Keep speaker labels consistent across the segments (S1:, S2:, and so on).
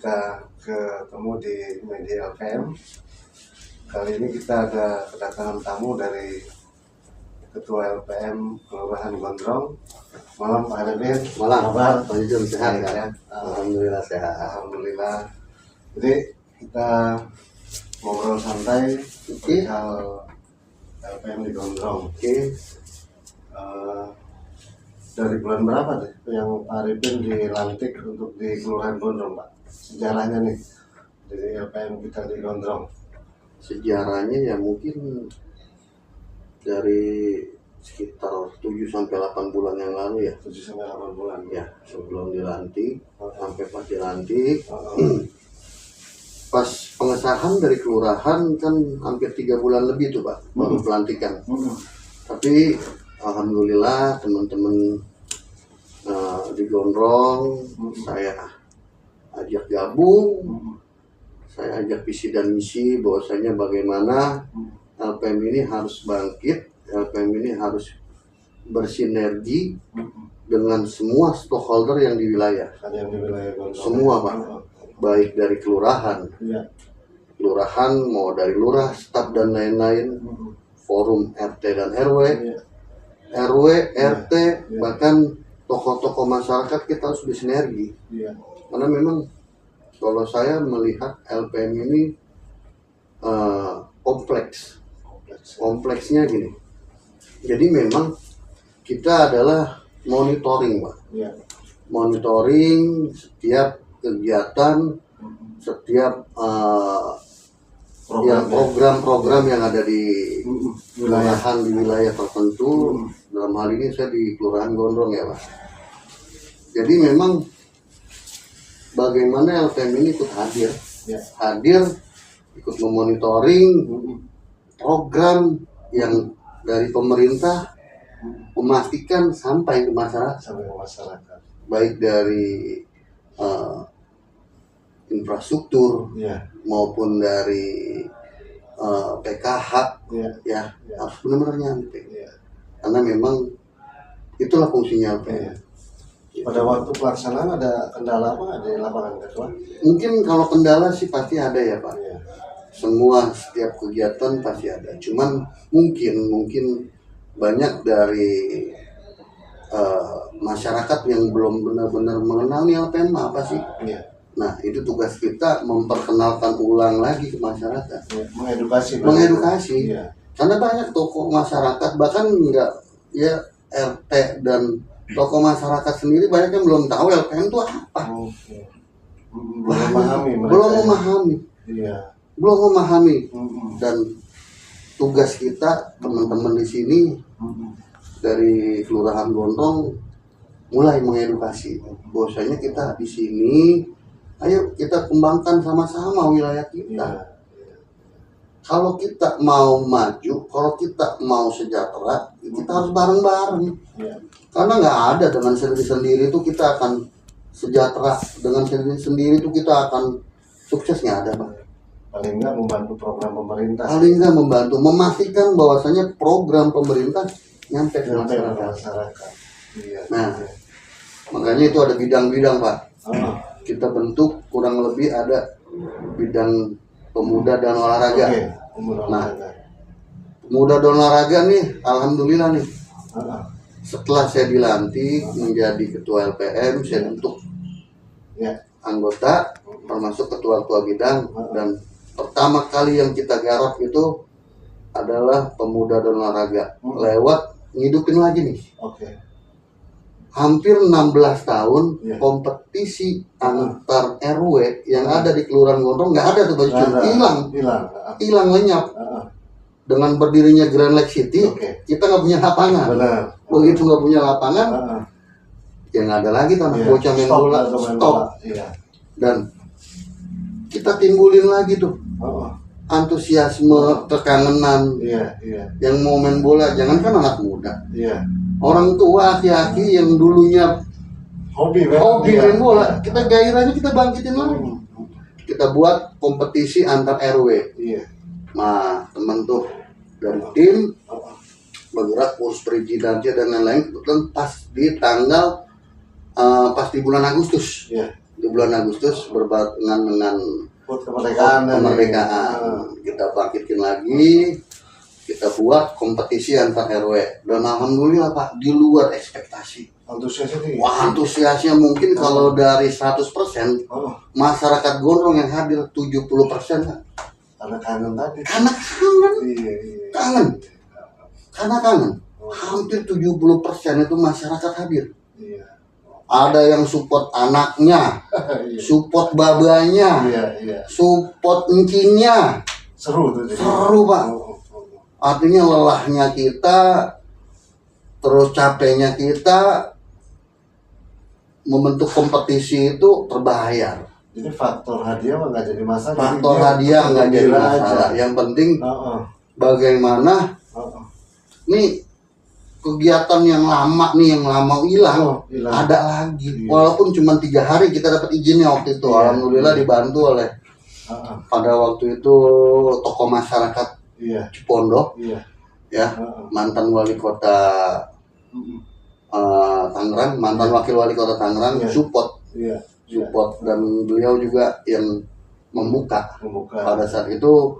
S1: kita ketemu di media LPM. Kali ini kita ada kedatangan tamu dari Ketua LPM Kelurahan Gondrong. Malam Pak Arifin.
S2: Malam kabar, Pak Yujun sehat
S1: ya?
S2: Alhamdulillah sehat.
S1: Alhamdulillah. Jadi kita ngobrol santai hal LPM di Gondrong. Dari bulan berapa tuh yang Pak Arifin dilantik untuk di Kelurahan Gondrong, Pak? Sejarahnya nih dari LPM kita di Gondrong.
S2: Sejarahnya ya mungkin dari sekitar 7-8 bulan yang lalu ya.
S1: 7-8 bulan
S2: ya, sebelum dilantik sampai pas dilantik. Pas pengesahan dari kelurahan kan hampir 3 bulan lebih tuh Pak baru pelantikan. Tapi alhamdulillah teman-teman di Gondrong saya ajak gabung, saya ajak visi dan misi bahwasanya bagaimana LPM ini harus bangkit, LPM ini harus bersinergi dengan semua stakeholder yang di wilayah. Semua Pak, baik dari kelurahan, kelurahan mau dari lurah, staf dan lain-lain, forum RT dan RW, RW, RT, bahkan tokoh-tokoh masyarakat kita harus bersinergi. Karena memang kalau saya melihat LPM ini kompleksnya gini. Jadi memang kita adalah monitoring Pak. Monitoring setiap kegiatan, setiap program-program yang ada di kelurahan di wilayah tertentu. Dalam hal ini saya di Kelurahan Gondrong ya Pak. Jadi memang bagaimana LPM ini ikut hadir, ikut memonitoring program yang dari pemerintah, memastikan sampai ke masyarakat, baik dari infrastruktur maupun dari PKH harus benar-benar nyampe. Karena memang itulah fungsinya LPM.
S1: Pada waktu pelaksanaan ada kendala apa di lapangan Ketua?
S2: Mungkin kalau kendala sih pasti ada ya Pak. Semua setiap kegiatan pasti ada. Cuman mungkin banyak dari masyarakat yang belum benar-benar mengenal nih LPM apa sih. Nah itu tugas kita memperkenalkan ulang lagi ke masyarakat. Mengedukasi. Karena banyak tokoh masyarakat bahkan enggak ya RT dan tokoh masyarakat sendiri banyak yang belum tahu LPM itu apa. Belum memahami. Dan tugas kita teman-teman di sini dari Kelurahan Gondrong mulai mengedukasi. Bahwasanya kita di sini, ayo kita kembangkan sama-sama wilayah kita. Kalau kita mau maju, kalau kita mau sejahtera, kita harus bareng-bareng. Karena nggak ada dengan sendiri-sendiri itu kita akan sejahtera, dengan sendiri-sendiri itu kita akan sukses, nggak ada Pak.
S1: Paling nggak membantu program pemerintah.
S2: Paling nggak membantu, memastikan bahwasanya program pemerintah nyampe ke masyarakat. Nah, makanya itu ada bidang-bidang Pak. Kita bentuk kurang lebih ada bidang pemuda dan olahraga. Nah, pemuda dan olahraga nih, alhamdulillah nih. Setelah saya dilantik menjadi ketua LPM, saya bentuk anggota, termasuk ketua-ketua bidang. Dan pertama kali yang kita garap itu adalah pemuda dan olahraga. Lewat ngidupin lagi nih. Hampir 16 tahun kompetisi antar RW yang ada di Kelurahan Gondrong nggak ada tuh Baju hilang lenyap. Dengan berdirinya Grand Lake City, kita nggak punya lapangan. Begitu nggak punya lapangan, ya nggak ada lagi tanah bocah main bola, stop. Dan kita timbulin lagi tuh antusiasme, kekangenan yang mau main bola. Jangankan anak muda, orang tua, aki-aki yang dulunya hobi main bola, kita gairahnya kita bangkitin lagi. Kita buat kompetisi antar RW. Nah, teman tuh dari tim bergerak urus perizinannya dan lain-lain. Kebetulan pas di tanggal pas di bulan Agustus. Di bulan Agustus berbarengan dengan
S1: HUT kemerdekaan.
S2: Kita bangkitin lagi, kita buat kompetisi antar RW. Dan alhamdulillah Pak, di luar ekspektasi.
S1: Antusiasnya tinggi.
S2: Wah, antusiasnya mungkin kalau dari 100% masyarakat Gondrong yang hadir 70% Pak.
S1: Karena kangen tadi.
S2: Karena kangen.
S1: Iya.
S2: Kangen. Karena kangen. Hampir 70% itu masyarakat hadir.
S1: Iya.
S2: Ada yang support anaknya,
S1: Iya.
S2: support babanya,
S1: Iya.
S2: support encingnya.
S1: Seru tuh.
S2: Seru Pak. Artinya lelahnya kita, terus capeknya kita, membentuk kompetisi itu terbayar.
S1: Jadi faktor hadiah mah nggak jadi masalah.
S2: Faktor hadiah nggak jadi masalah. Yang penting bagaimana nih kegiatan yang lama hilang, ada lagi. Walaupun cuma 3 hari kita dapat izinnya waktu itu. Alhamdulillah dibantu oleh pada waktu itu tokoh masyarakat Cipondoh, ya, mantan wali kota Tangerang, mantan wakil wali kota Tangerang, support, dan beliau juga yang membuka. Pada saat itu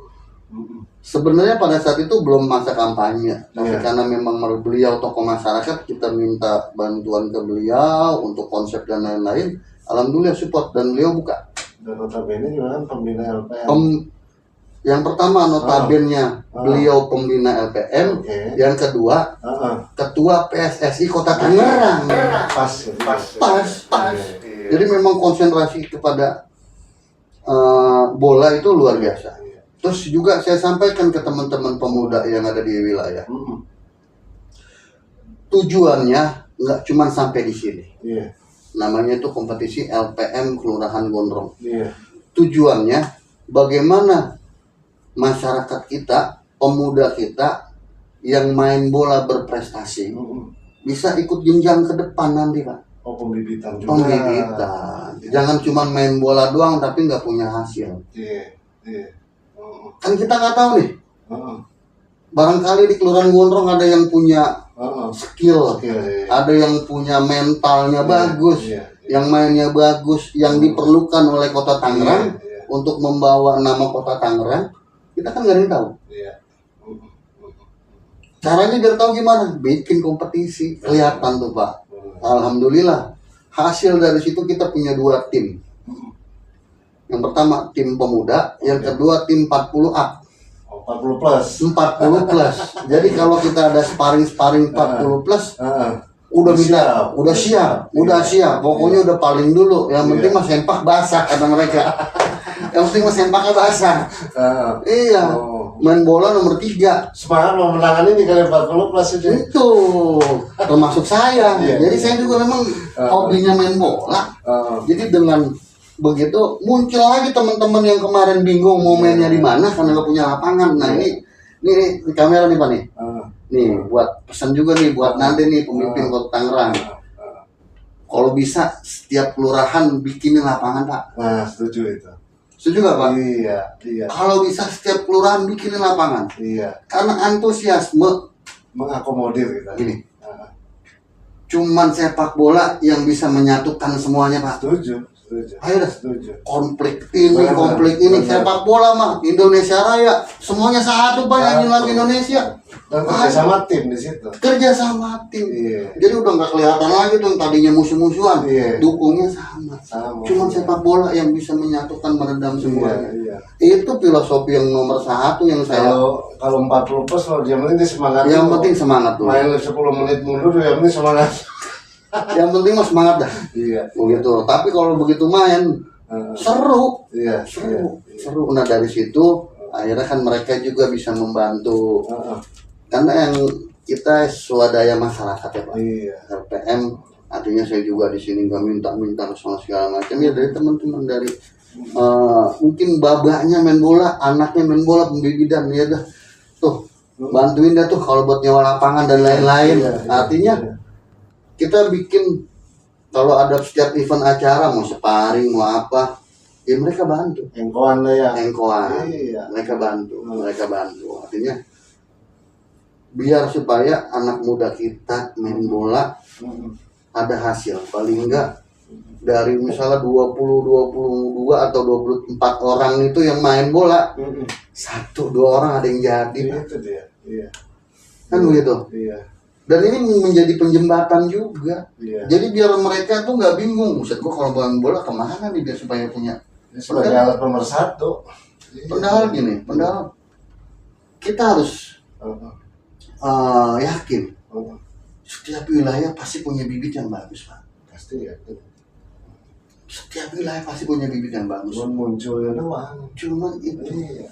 S2: sebenarnya pada saat itu belum masa kampanye, tapi karena memang beliau tokoh masyarakat, kita minta bantuan ke beliau untuk konsep dan lain-lain. Alhamdulillah support dan beliau buka.
S1: Dan notabene juga kan pembina LPM.
S2: Yang pertama notabene beliau pembina LPM, yang kedua ketua PSSI Kota Tangerang. Pas. Jadi memang konsentrasi kepada bola itu luar biasa. Terus juga saya sampaikan ke teman-teman pemuda yang ada di wilayah. Tujuannya nggak cuma sampai di sini. Namanya itu kompetisi LPM Kelurahan Gondrong. Tujuannya bagaimana masyarakat kita, pemuda kita yang main bola berprestasi bisa ikut jenjang ke depan nanti Pak.
S1: Pembibitan juga.
S2: Pembibitan. Jangan cuma main bola doang tapi nggak punya hasil. Kan kita nggak tahu nih. Barangkali di Kelurahan Gondrong ada yang punya skill, ada yang punya mentalnya bagus, yang mainnya bagus, yang diperlukan oleh Kota Tangerang untuk membawa nama Kota Tangerang. Kita kan nggak ada yang tahu. Caranya biar tahu gimana? Bikin kompetisi, kelihatan tuh Pak. Alhamdulillah hasil dari situ kita punya 2 tim. Yang pertama tim pemuda, yang kedua tim 40 up.
S1: 40 plus.
S2: 40 plus. Jadi kalau kita ada sparring 40 plus, udah siap. Pokoknya udah paling dulu. Yang penting mas sempak basah kata mereka. Yang penting mas sempaknya basah. Iya. Main bola nomor 3.
S1: Semangat mau menangan ini kali 40 plus itu.
S2: Itu termasuk saya. Jadi saya juga memang hobinya main bola. Jadi dengan begitu muncul lagi teman-teman yang kemarin bingung mau mainnya di mana karena nggak punya lapangan. Nah ini di kamera nih Pak nih. Nih buat pesan juga nih buat nanti nih pemimpin Kota Tangerang. Kalau bisa setiap kelurahan bikinin lapangan Pak.
S1: Nah setuju itu.
S2: Setuju nggak Pak?
S1: Iya.
S2: Kalau bisa setiap kelurahan bikinin lapangan. Karena antusiasme
S1: mengakomodir kita.
S2: Gini. Cuman sepak bola yang bisa menyatukan semuanya Pak.
S1: Setuju.
S2: Ayo dah. Konflik ini sepak bola mah Indonesia Raya semuanya satu Pak, yang hilang Indonesia.
S1: Dan kerja sama tim di situ.
S2: Kerja sama tim. Jadi udah nggak kelihatan lagi tuh tadinya musuh-musuhan. Dukungnya sama. Cuman sepak bola yang bisa menyatukan, meredam semuanya. Itu filosofi yang nomor 1 yang saya.
S1: Kalau 40 plus kalau yang penting semangat.
S2: Yang penting semangat tuh.
S1: Main 10 menit mundur yang penting semangat.
S2: Yang penting mah semangat dah. Begitu. Tapi kalau begitu main seru. Seru. Nah dari situ akhirnya kan mereka juga bisa membantu. Karena yang kita swadaya masyarakat ya Pak. LPM artinya saya juga di sini nggak minta sama segala macam ya dari teman-teman dari mungkin babanya main bola, anaknya main bola, pembibitan ya dah. Tuh bantuin dah tuh kalau buat nyewa lapangan dan lain-lain. Artinya kita bikin kalau ada setiap event acara mau sparring mau apa ya mereka bantu.
S1: Engkoan lah ya.
S2: Mereka bantu. Artinya biar supaya anak muda kita main bola ada hasil, paling enggak Dari misalnya 22 atau 24 orang itu yang main bola, 1-2 orang ada yang jadi, Pak.
S1: Itu dia. Iya.
S2: Kan begitu.
S1: Iya.
S2: Dan ini menjadi penjembatan juga.
S1: Iya.
S2: Jadi biar mereka tuh nggak bingung, buset gua kalau main bola kemana nih biar supaya punya.
S1: Ini sebagai alat pemersatu.
S2: Padahal gini, padahal kita harus yakin setiap wilayah pasti punya bibit yang bagus, Pak.
S1: Pasti ya.
S2: Setiap wilayah pasti punya bibit yang bagus.
S1: Munculnya doang.
S2: Cuman itu
S1: Iya.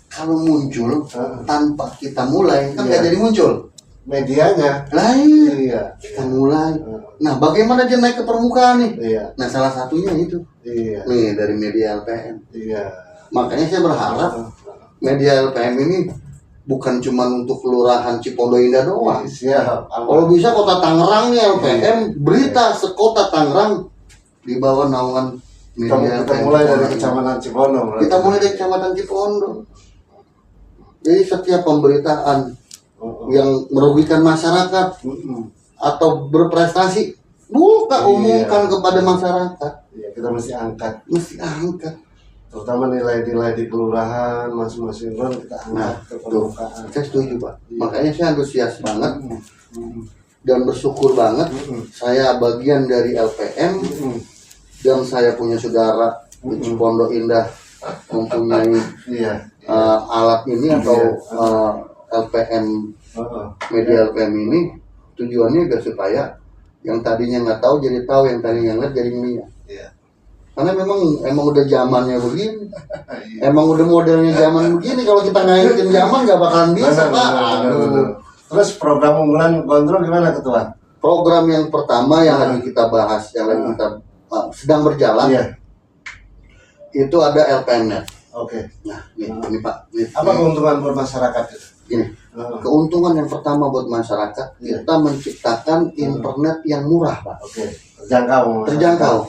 S2: kalau muncul tanpa kita mulai kan nggak jadi muncul.
S1: Medianya.
S2: Lain.
S1: Iya.
S2: Kita mulai. Nah, bagaimana dia naik ke permukaan nih?
S1: Iya.
S2: Nah, salah satunya itu.
S1: Iya.
S2: Nih dari media LPM.
S1: Iya.
S2: Makanya saya berharap media LPM ini bukan cuma untuk kelurahan Cipondo Indah doang.
S1: Siap.
S2: Kalau bisa kota Tangerang nih LPM, berita sekota Tangerang di bawah naungan media
S1: Kita
S2: LPM.
S1: mulai dari Kecamatan Cipondo.
S2: Kita mulai dari Kecamatan Cipondo. Jadi setiap pemberitaan yang merugikan masyarakat atau berprestasi, buka umumkan kepada masyarakat.
S1: Iya, kita mesti angkat.
S2: Mesti angkat.
S1: Terutama nilai-nilai di kelurahan masing-masing run kita angkat ke permukaan.
S2: Saya setuju, Pak. Makanya saya antusias banget dan bersyukur banget saya bagian dari LPM dan saya punya saudara di Cipondo Indah mempunyai alat ini atau LPM media LPM ini. Tujuannya biar supaya yang tadinya nggak tahu jadi tahu, yang tadinya nggak jadi ngeliat. Karena emang udah zamannya begini, emang udah modelnya zaman begini. Kalau kita ngikutin zaman nggak bakalan bisa, Pak.
S1: Terus program unggulan Gondrong gimana, Ketua?
S2: Program yang pertama yang lagi kita bahas, yang lagi kita sedang berjalan, itu ada LPMnet.
S1: Oke.
S2: Nah, ini Pak.
S1: Apa keuntungan buat masyarakat itu?
S2: Gini, keuntungan yang pertama buat masyarakat, kita menciptakan internet yang murah, Pak.
S1: Oke. Terjangkau.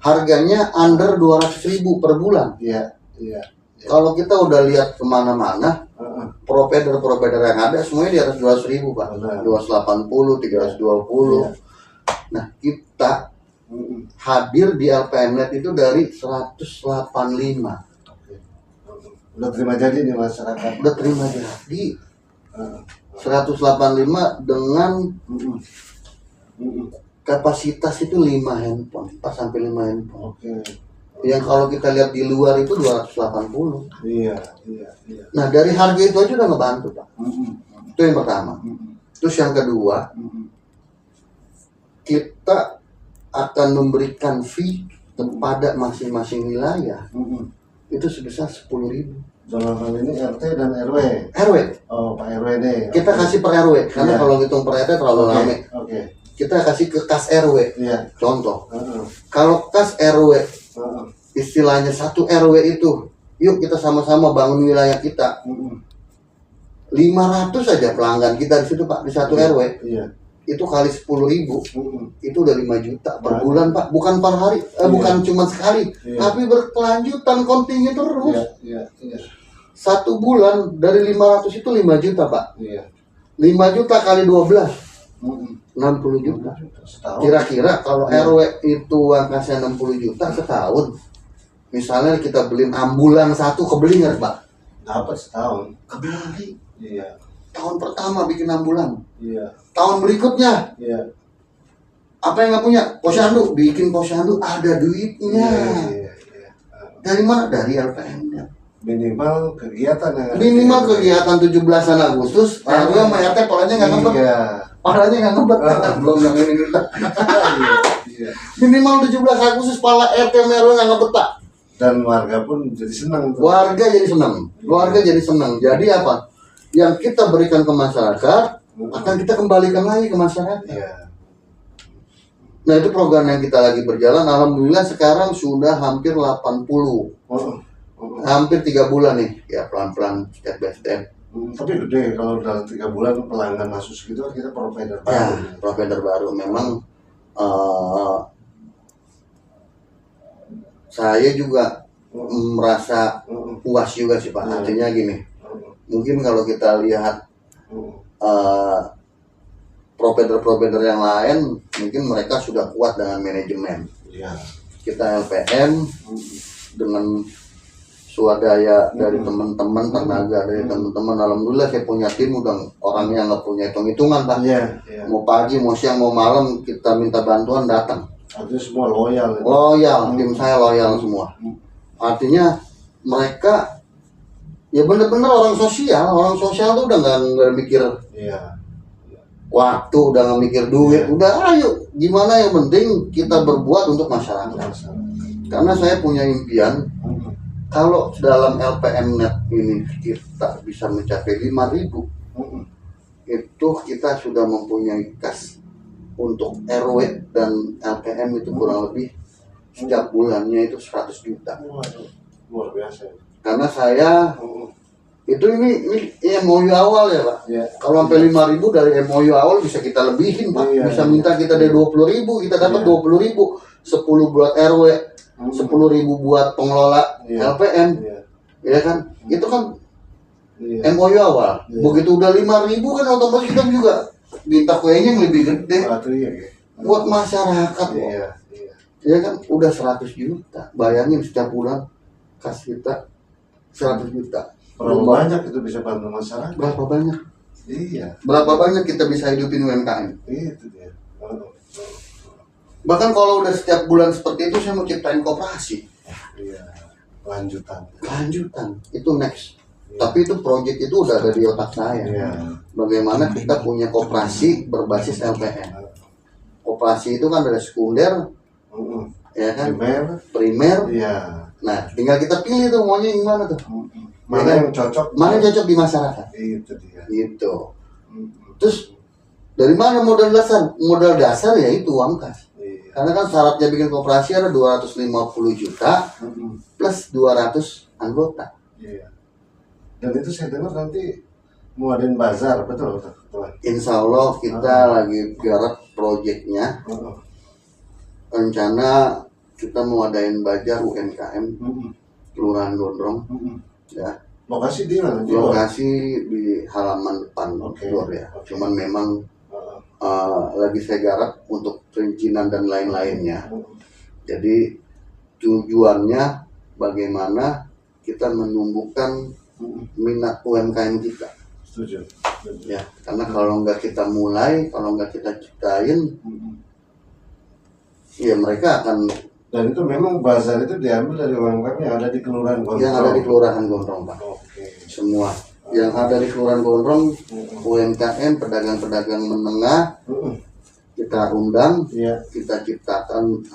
S2: Harganya under 200.000 per bulan.
S1: Iya.
S2: Kalau kita udah lihat kemana-mana, provider yang ada semuanya di atas 200.000, Pak. 280, 320. Nah, kita hadir di LPMnet itu dari 185.
S1: Udah terima jadi nih masyarakat.
S2: Udah terima jadi 185 dengan kapasitas itu 5 handphone, 4-5 handphone.
S1: Oke.
S2: Yang kalau kita lihat di luar itu 280.
S1: Iya.
S2: Nah, dari harga itu aja udah ngebantu, Pak. Itu yang pertama. Terus yang kedua, kita akan memberikan fee kepada masing-masing wilayah. Itu sebesar 10.000.
S1: Dalam hal ini RT dan RW.
S2: RW.
S1: Oh, Pak RWD.
S2: Kita kasih per RW, karena kalau ngitung per RT terlalu lama.
S1: Oke.
S2: Kita kasih ke kas RW.
S1: Iya.
S2: Contoh, kalau kas RW, istilahnya satu RW itu, yuk kita sama-sama bangun wilayah kita. 500 saja pelanggan kita di situ, Pak, di satu RW. Iya. Itu kali 10.000, itu udah 5 juta per bulan, Pak. Bukan per hari, bukan cuma sekali, tapi berkelanjutan, kontinu terus.
S1: Iya.
S2: 1 bulan dari 500 itu 5 juta, Pak.
S1: Iya.
S2: 5 juta kali 12. 60 juta. Kira-kira kalau RW itu angkasnya 60 juta setahun, misalnya kita beliin ambulan 1, kebeli nggak, Pak?
S1: Dapat setahun.
S2: Kebeli.
S1: Iya.
S2: Tahun pertama bikin ambulan.
S1: Iya.
S2: Tahun berikutnya,
S1: Iya.
S2: apa yang nggak punya? Posyandu, bikin posyandu, ada duitnya.
S1: Iya.
S2: Dari mana? Dari LPM.
S1: Minimal kegiatan yang
S2: Minimal kegiatan 17 Agustus, RW sama RT polanya nggak ngebet.
S1: Iya.
S2: Palanya nggak ngebet. Belum yang ini.
S1: Iya.
S2: Minimal 17 Agustus, pala RT sama RW nggak ngebet, Pak.
S1: Dan warga pun jadi senang.
S2: Warga jadi senang. Warga jadi senang. Jadi apa? Yang kita berikan ke masyarakat akan kita kembalikan lagi ke masyarakat.
S1: Iya.
S2: Nah, itu program yang kita lagi berjalan. Alhamdulillah sekarang sudah hampir 80. Hampir 3 bulan nih. Ya pelan-pelan, step by step.
S1: Tapi gede kalau dalam 3 bulan pelanggan masuk segitu kita provider baru.
S2: Ya, provider baru. Memang saya juga merasa puas juga sih, Pak. Artinya gini, mungkin kalau kita lihat provider-provider yang lain, mungkin mereka sudah kuat dengan manajemen.
S1: Iya.
S2: Kita LPM dengan swadaya dari teman-teman, tenaga dari teman-teman. Alhamdulillah saya punya tim udah orang yang nggak punya hitung-hitungan Pak.
S1: Iya.
S2: Mau pagi, mau siang, mau malam kita minta bantuan datang.
S1: Artinya semua loyal.
S2: Loyal, tim saya loyal semua. Artinya mereka ya bener-bener orang sosial tuh udah nggak mikir
S1: Iya.
S2: waktu, udah nggak mikir duit, udah ayo gimana yang penting kita berbuat untuk masyarakat. Karena saya punya impian kalau dalam LPM Net ini kita bisa mencapai 5.000, itu kita sudah mempunyai kas untuk RW dan LPM itu kurang lebih setiap bulannya itu 100 juta.
S1: Waduh, luar biasa.
S2: Karena saya itu ini MOU awal ya Pak.
S1: Ya.
S2: Kalau sampai 5.000 dari MOU awal bisa kita lebihin Pak.
S1: Iya,
S2: Bisa
S1: iya.
S2: minta kita dari 20.000 kita dapat 20.000, 10 buat RW, 10.000 buat pengelola LPM.
S1: Iya.
S2: Ya kan? Itu kan
S1: Iya.
S2: MOU awal.
S1: Iya.
S2: Begitu udah 5.000 kan otomatis kita juga minta kuenya yang lebih gede
S1: Iya.
S2: buat masyarakat.
S1: Iya. Iya.
S2: Ya kan udah 100 juta. Bayangin setiap bulan kas kita 100 juta.
S1: Berapa banyak itu bisa bantu masyarakat?
S2: Berapa banyak?
S1: Iya.
S2: Berapa banyak kita bisa hidupin UMKM?
S1: Itu dia.
S2: Bahkan kalau udah setiap bulan seperti itu saya mau ciptain koperasi.
S1: Iya. Lanjutan.
S2: Itu next. Tapi itu project itu udah ada di otak saya.
S1: Iya.
S2: Bagaimana kita punya koperasi berbasis LPM. Koperasi itu kan ada sekunder, ya kan, primer.
S1: Iya.
S2: Nah, tinggal kita pilih tuh maunya yang mana tuh.
S1: Mana yang cocok?
S2: Mana yang cocok di masyarakat.
S1: Itu dia.
S2: Gitu. Terus dari mana modal dasar? Modal dasar ya itu uang kas.
S1: Iya.
S2: Karena kan syaratnya bikin koperasi ada 250 juta plus 200 anggota.
S1: Iya. Dan itu saya dengar nanti mau adain bazar, betul Ketua?
S2: Insya Allah kita lagi garap proyeknya. Rencana kita mau adain bazar UMKM Kelurahan Gondrong. Ya.
S1: Lokasi di mana?
S2: Lokasi di halaman depan
S1: Oke.
S2: luar ya.
S1: Oke.
S2: Cuman memang lagi saya garap untuk perizinan dan lain-lainnya. Jadi tujuannya bagaimana kita menumbuhkan minat UMKM kita.
S1: Setuju.
S2: Ya, karena kalau nggak kita mulai, kalau nggak kita ciptain, ya mereka akan.
S1: Dan itu memang bazar itu diambil dari UMKM yang ada di Kelurahan Gondrong.
S2: Yang ada di Kelurahan Gondrong Pak.
S1: Oke.
S2: Semua yang ada di Kelurahan Gondrong, UMKM, pedagang-pedagang menengah, kita undang,
S1: Iya.
S2: kita ciptakan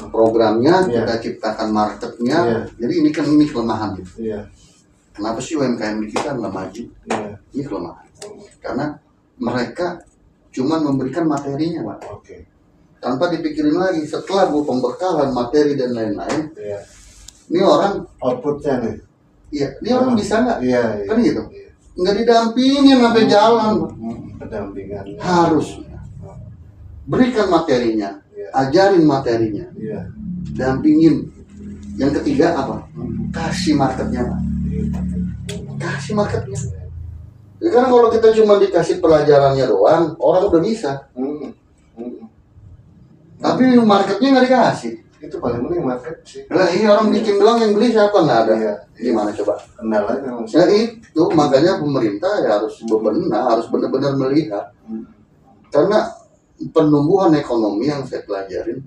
S2: programnya,
S1: Iya.
S2: kita ciptakan marketnya.
S1: Iya.
S2: Jadi ini kan ini kelemahan.
S1: Iya.
S2: Kenapa sih UMKM di kita nggak maju?
S1: Iya.
S2: Ini kelemahan. Karena mereka cuma memberikan materinya Pak.
S1: Oke.
S2: Tanpa dipikirin lagi setelah gue pembekalan materi dan lain-lain,
S1: Iya.
S2: ini orang,
S1: Outputnya nih.
S2: iya, ini orang bisa nggak?
S1: Iya. Iya.
S2: Kan gitu.
S1: Iya.
S2: Nggak didampingin sampai jalan.
S1: Pendampingan.
S2: Harus berikan materinya,
S1: Iya.
S2: ajarin materinya,
S1: Iya.
S2: dampingin. Yang ketiga apa? Kasih marketnya Pak. Kasih marketnya. Ya, karena kalau kita cuma dikasih pelajarannya doang, orang udah bisa. Tapi marketnya nggak dikasih.
S1: Itu paling penting market sih.
S2: Lah ini orang bikin doang, yang beli siapa, nggak ada.
S1: Iya.
S2: Gimana coba?
S1: Kendalanya memang
S2: Ya itu makanya pemerintah ya harus bebenah, harus benar-benar melihat. Karena penumbuhan ekonomi yang saya pelajarin,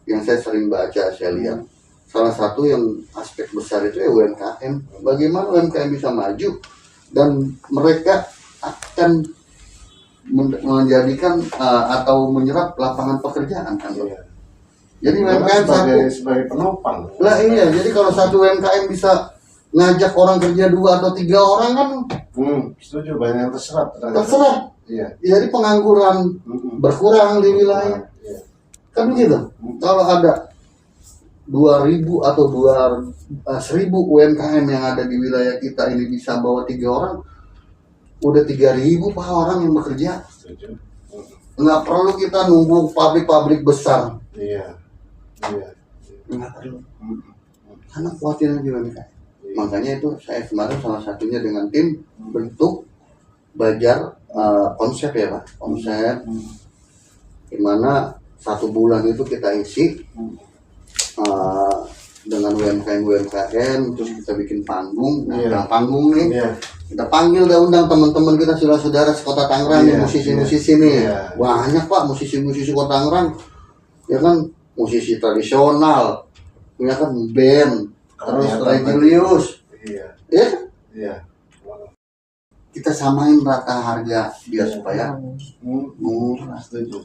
S2: yang saya sering baca, saya lihat, salah satu yang aspek besar itu ya UMKM. Bagaimana UMKM bisa maju dan mereka akan menjadikan atau menyerap lapangan pekerjaan kan.
S1: Iya.
S2: Jadi UMKM
S1: sebagai penopang.
S2: lah iya, jadi kalau satu UMKM bisa ngajak orang kerja 2 atau 3 orang kan
S1: Setuju, banyak yang terserap.
S2: terserah.
S1: Iya.
S2: Jadi pengangguran berkurang di wilayah.
S1: Iya.
S2: Kan begitu. Kalau ada 2.000 atau 1.000 UMKM yang ada di wilayah kita ini bisa bawa 3 orang, udah 3.000 Pak orang yang bekerja.
S1: Setuju.
S2: Nggak perlu kita nunggu pabrik-pabrik besar.
S1: Iya. Iya.
S2: Nggak perlu. Karena kuatin aja UMKM. Makanya itu saya kemarin salah satunya dengan tim bentuk Bajar konsep ya Pak. Konsep dimana 1 bulan itu kita isi dengan UMKM, terus kita bikin panggung. Nah,
S1: Iya.
S2: panggung nih,
S1: Iya.
S2: kita panggil, udah undang teman-teman kita, saudara-saudara sekota Tangerang nih,
S1: Iya,
S2: musisi-musisi nih.
S1: iya.
S2: Banyak Pak musisi-musisi kota Tangerang, ya kan, musisi tradisional, ya kan, band, terus
S1: Ternyata
S2: Regulius,
S1: Iya.
S2: ya
S1: Iya.
S2: kita samain rata harga dia supaya murah.
S1: Setuju.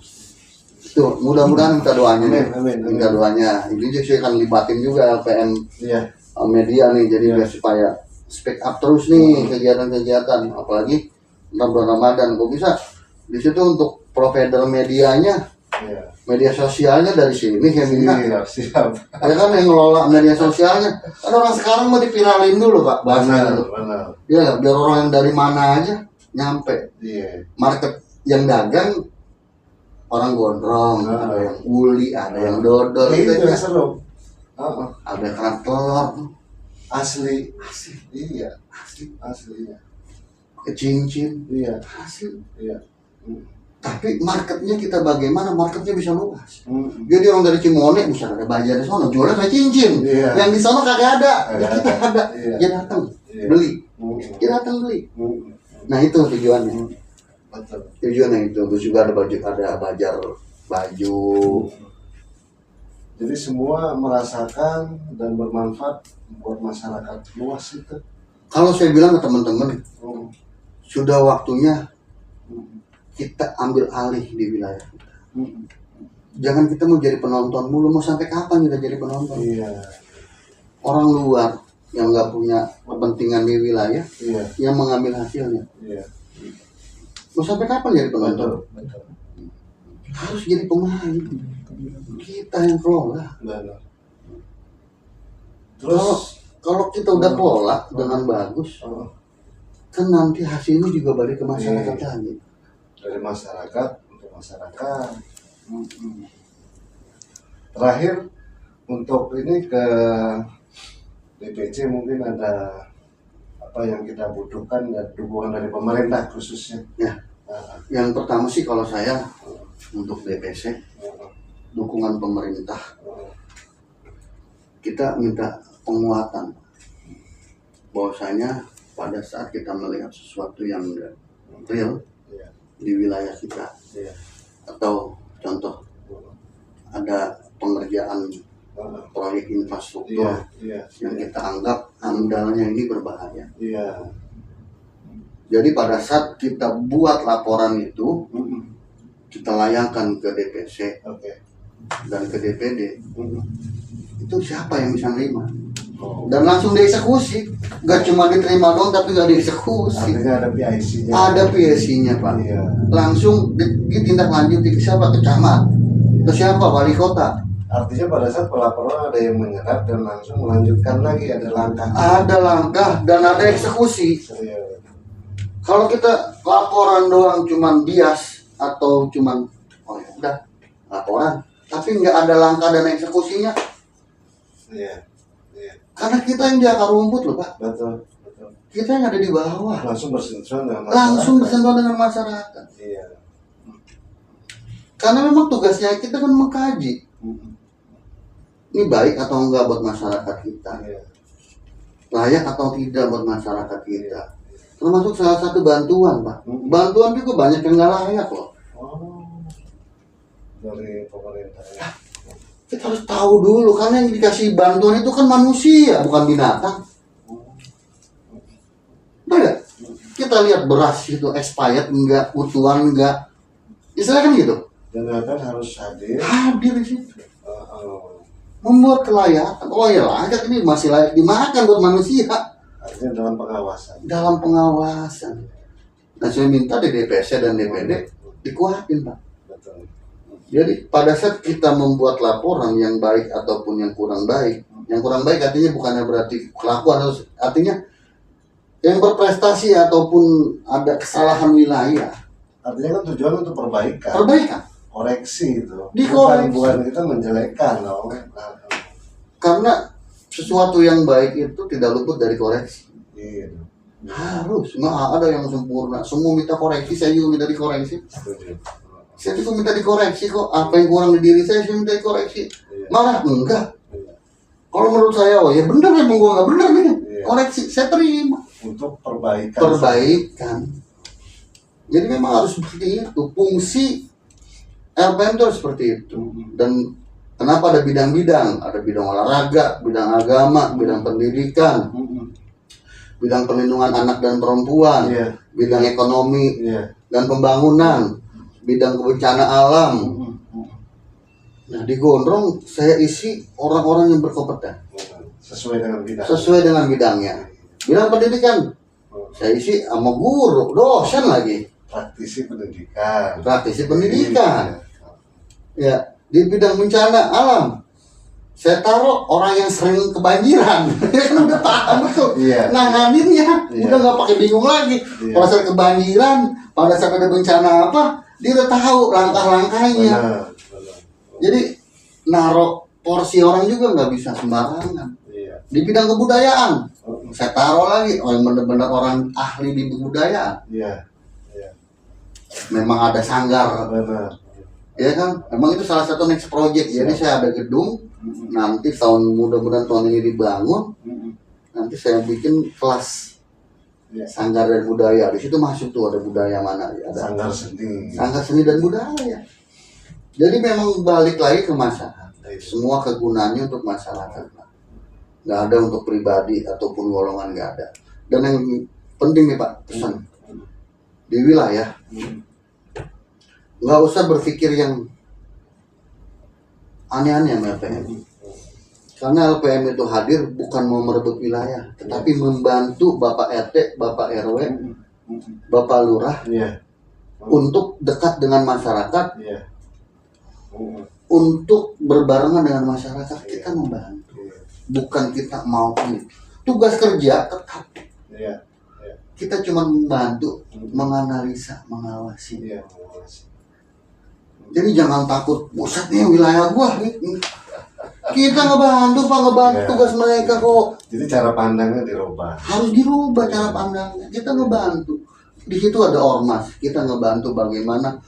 S2: Itu mudah-mudahan minta doanya nih,
S1: Amin, amin,
S2: minta
S1: amin.
S2: doanya. Ini juga saya akan libatin juga LPM
S1: Iya.
S2: media nih, jadi
S1: Iya.
S2: biar supaya speak up terus nih kegiatan-kegiatan, apalagi bulan Ramadan. Kok bisa di situ untuk provider medianya,
S1: Iya.
S2: media sosialnya dari sini saya minta.
S1: Siap.
S2: Ya kan yang ngelola media sosialnya. Kan orang sekarang mau dipiralin dulu Pak bahasanya tuh.
S1: Benar.
S2: Ya biar orang yang dari mana aja nyampe.
S1: Iya.
S2: Market yang dagang orang gondrong, ada yang uli, ada yang dodol,
S1: Itu
S2: gitu
S1: yang
S2: ya.
S1: seru. Heeh.
S2: Ada kerak telur,
S1: Asli.
S2: asli,
S1: Iya.
S2: asli,
S1: Aslinya.
S2: kecincin,
S1: Iya.
S2: asli.
S1: Iya.
S2: Tapi marketnya kita bagaimana? Marketnya bisa luas.
S1: Hmm.
S2: Jadi orang dari Cimone bisa ada baja di sana, jualnya kayak cincin.
S1: Iya.
S2: Yang di sana kagak ada, ya
S1: Kagak
S2: kita ada.
S1: Iya.
S2: Dia datang
S1: Iya.
S2: beli,
S1: Hmm.
S2: dia datang beli.
S1: Hmm.
S2: Nah itu tujuannya.
S1: Betul.
S2: Tujuannya itu. Terus juga ada baju, ada bajar baju.
S1: Jadi semua merasakan dan bermanfaat buat masyarakat luas itu.
S2: Kalau saya bilang ke teman-teman,
S1: Hmm.
S2: sudah waktunya
S1: Hmm.
S2: kita ambil alih di wilayah kita.
S1: Hmm.
S2: Jangan kita mau jadi penonton mulu. Mau sampai kapan kita jadi penonton?
S1: Iya.
S2: Orang luar yang nggak punya kepentingan di wilayah
S1: Iya.
S2: yang mengambil hasilnya.
S1: Iya.
S2: Mau sampai kapan jadi penonton?
S1: Betul.
S2: Harus jadi pemain. Kita yang kelola.
S1: Benar.
S2: Kalau
S1: Terus
S2: kalau kita udah kelola dengan bagus,
S1: oh,
S2: kan nanti hasilnya juga balik ke masyarakat
S1: Iya.
S2: lagi.
S1: dari masyarakat untuk masyarakat. Terakhir untuk ini ke DPC mungkin ada apa yang kita butuhkan dan dukungan dari pemerintah khususnya.
S2: Ya.
S1: Nah,
S2: Yang pertama sih kalau saya untuk DPC, dukungan pemerintah, kita minta penguatan. Bahwasanya pada saat kita melihat sesuatu yang real
S1: iya,
S2: di wilayah kita,
S1: iya,
S2: atau contoh ada pengerjaan proyek infrastruktur
S1: iya, iya,
S2: yang kita anggap amdalnya ini berbahaya.
S1: iya,
S2: Jadi pada saat kita buat laporan itu,
S1: Mm-mm.
S2: kita layangkan ke DPC
S1: Oke.
S2: dan ke DPD,
S1: Mm-mm.
S2: itu siapa yang bisa nerima?
S1: Oh.
S2: Dan langsung dieksekusi. Gak cuma diterima doang tapi gak dieksekusi.
S1: Artinya ada PIC-nya.
S2: Ada PSI-nya Pak.
S1: Iya.
S2: Langsung ditindaklanjuti ke siapa? Ke camat. Ke siapa? Wali kota.
S1: Artinya pada saat pelaporan ada yang menyerap dan langsung melanjutkan lagi, ada langkah.
S2: Ada langkah dan ada eksekusi.
S1: Serius.
S2: Kalau kita laporan doang cuman bias atau cuman oh ya udah laporan, tapi nggak ada langkah dan eksekusinya,
S1: Iya. Iya.
S2: karena kita yang di akar rumput loh Pak,
S1: Betul. Betul.
S2: kita yang ada di bawah,
S1: Langsung bersentuhan dengan masyarakat.
S2: langsung bersentuhan dengan masyarakat.
S1: Iya.
S2: Karena memang tugasnya kita kan mengkaji
S1: Mm-mm.
S2: ini baik atau enggak buat masyarakat kita,
S1: Iya.
S2: layak atau tidak buat masyarakat kita. Termasuk salah satu bantuan Pak.
S1: Mm-mm.
S2: Bantuan juga banyak yang nggak layak loh.
S1: Oh. Dari pemerintah. Ya.
S2: Kita harus tahu dulu karena yang dikasih bantuan itu kan manusia bukan binatang. Benar? Kita lihat beras itu expired enggak, utuhan enggak. Istilahnya kan gitu.
S1: Dan akan harus hadir.
S2: Hadir di situ.
S1: Oh.
S2: Membuat kelayakan. Oh ya layak ini masih layak dimakan buat manusia.
S1: Artinya dalam pengawasan.
S2: Dalam pengawasan. Nah saya minta di DPC dan DPD dikuatin Pak.
S1: Betul.
S2: Jadi pada saat kita membuat laporan yang baik ataupun yang kurang baik, yang kurang baik artinya bukannya berarti kelakuan, artinya yang berprestasi ataupun ada kesalahan wilayah,
S1: Artinya kan tujuan untuk perbaikan.
S2: perbaikan.
S1: Koreksi itu.
S2: Dikoreksi.
S1: Bukan kita menjelekkan dong.
S2: Karena sesuatu yang baik itu tidak luput dari koreksi.
S1: Iya.
S2: Harus, nggak ada yang sempurna. Semua minta koreksi, saya juga minta dikoreksi.
S1: Setuju.
S2: Saya juga minta dikoreksi kok. Apa yang kurang di diri saya minta dikoreksi. Malah enggak. Kalau menurut saya, oh ya benar emang gua nggak benar nih. Koreksi, saya terima.
S1: Untuk perbaikan.
S2: Perbaikan. Jadi memang harus seperti itu. Fungsi LPM itu harus seperti itu. Dan kenapa ada bidang-bidang? Ada bidang olahraga, bidang agama, bidang pendidikan, bidang perlindungan anak dan perempuan, bidang ekonomi dan pembangunan, bidang kebencana alam. Nah, di Gondrong saya isi orang-orang yang berkompeten sesuai dengan bidangnya. Bidang pendidikan saya isi sama guru, dosen lagi,
S1: praktisi
S2: pendidikan. Ya, di bidang bencana alam saya taruh orang yang sering kebanjiran. Ya kan udah paham betul. Nanganinnya udah nggak pakai bingung lagi. Pada saat kebanjiran, pada saat ada bencana apa, dia udah tahu langkah-langkahnya. Jadi naruh porsi orang juga nggak bisa sembarangan. Di bidang kebudayaan saya taruh lagi yang benar-benar orang ahli di kebudayaan. Memang ada sanggar. Ya kan, emang itu salah satu next project. Jadi saya ada gedung, nanti mudah-mudahan tahun ini dibangun. Nanti saya bikin kelas sanggar dan budaya. Di situ masuk tuh ada budaya mana? Ada sanggar seni dan budaya. Jadi memang balik lagi ke masyarakat. Semua kegunaannya untuk masyarakat. Nggak ada untuk pribadi ataupun golongan, nggak ada. Dan yang penting nih Pak, pesan di wilayah, nggak usah berpikir yang aneh-aneh sama LPM. Karena LPM itu hadir bukan mau merebut wilayah, tetapi membantu Bapak RT, Bapak RW, Bapak Lurah untuk dekat dengan masyarakat, untuk berbarengan dengan masyarakat. Kita membantu, bukan kita mau ini. Tugas kerja tetap. Kita cuma membantu, menganalisa, mengawasi. Jadi jangan takut, buset nih wilayah gua nih. Kita ngebantu Pak, ngebantu tugas mereka kok.
S1: Jadi cara pandangnya dirubah.
S2: Harus dirubah cara pandangnya. Kita ngebantu. Di situ ada ormas. Kita ngebantu bagaimana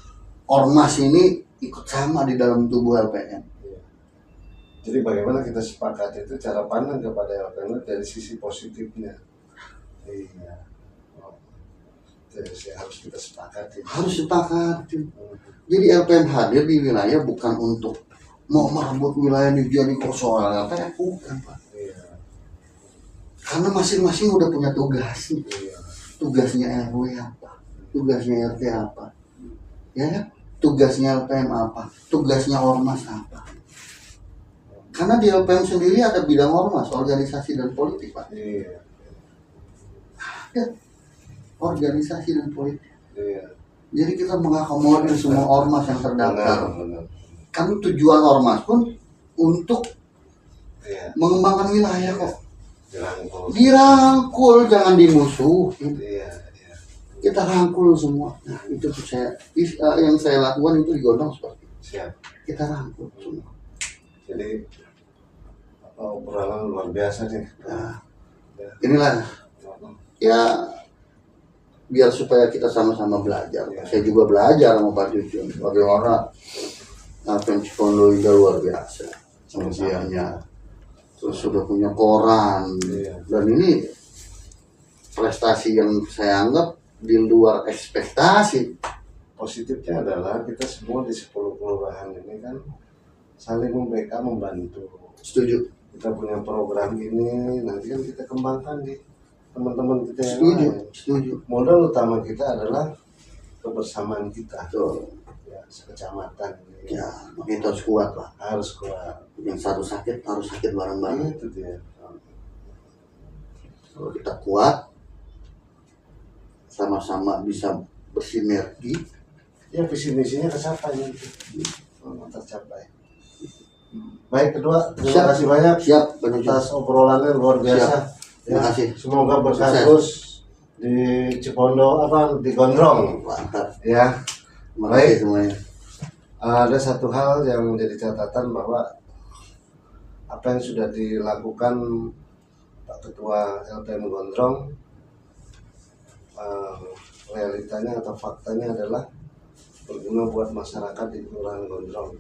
S2: ormas ini ikut sama di dalam tubuh LPM.
S1: Jadi bagaimana kita sepakat itu cara pandang kepada LPM dari sisi positifnya. Jadi harus kita sepakati.
S2: Harus sepakati. Jadi LPM hadir di wilayah bukan untuk mau merebut wilayah ini jadi kosong LPM, bukan Pak. Karena masing-masing udah punya tugas. Tugasnya RW apa? Tugasnya RT apa? Ya, tugasnya LPM apa? Tugasnya ormas apa? Karena di LPM sendiri ada bidang ormas, organisasi dan politik Pak. Ada organisasi dan politik. Jadi kita mengakomodir semua ormas yang terdaftar. Kan tujuan ormas pun untuk mengembangkan wilayah kok. Dirangkul, jangan dimusuhin. Kita rangkul semua. Nah, itu yang saya lakukan itu di Gondrong seperti itu. Kita rangkul semua.
S1: Jadi obrolan luar biasa nih.
S2: Nah, inilah ya biar supaya kita sama-sama belajar. Saya juga belajar sama Pak Jujun bagaimana LPM Cipondo itu luar biasa usianya. Terus sudah punya koran. Dan ini prestasi yang saya anggap di luar ekspektasi.
S1: Positifnya adalah kita semua di 10 kelurahan ini kan saling membackup, membantu.
S2: Setuju.
S1: Kita punya program ini, nanti kan kita kembangkan di teman-teman kita yang lain.
S2: Setuju.
S1: Modal utama kita adalah kebersamaan kita.
S2: Betul.
S1: Ya, sekecamatan.
S2: Ya, kita harus kuat Pak.
S1: Harus kuat.
S2: Yang satu sakit harus sakit bareng-bareng.
S1: Itu dia.
S2: Kalau kita kuat, sama-sama bisa bersinergi.
S1: Ya, visi misinya kecapai nanti. Tercapai. Baik, kedua, terima kasih banyak.
S2: Siap,
S1: atas obrolannya luar biasa.
S2: Terima kasih.
S1: Semoga berkah terus di Cipondo di Gondrong.
S2: Mantap.
S1: Ya.
S2: Terima kasih semuanya.
S1: Ada satu hal yang menjadi catatan bahwa apa yang sudah dilakukan Pak Ketua LPM Gondrong, realitanya atau faktanya adalah berguna buat masyarakat di Kelurahan Gondrong.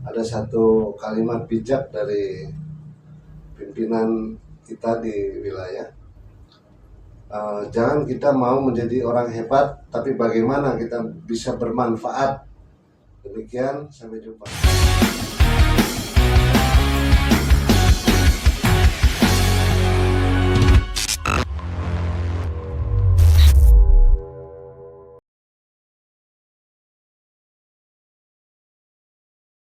S1: Ada satu kalimat bijak dari pimpinan kita di wilayah. Jangan kita mau menjadi orang hebat, tapi bagaimana kita bisa bermanfaat. Demikian, sampai jumpa.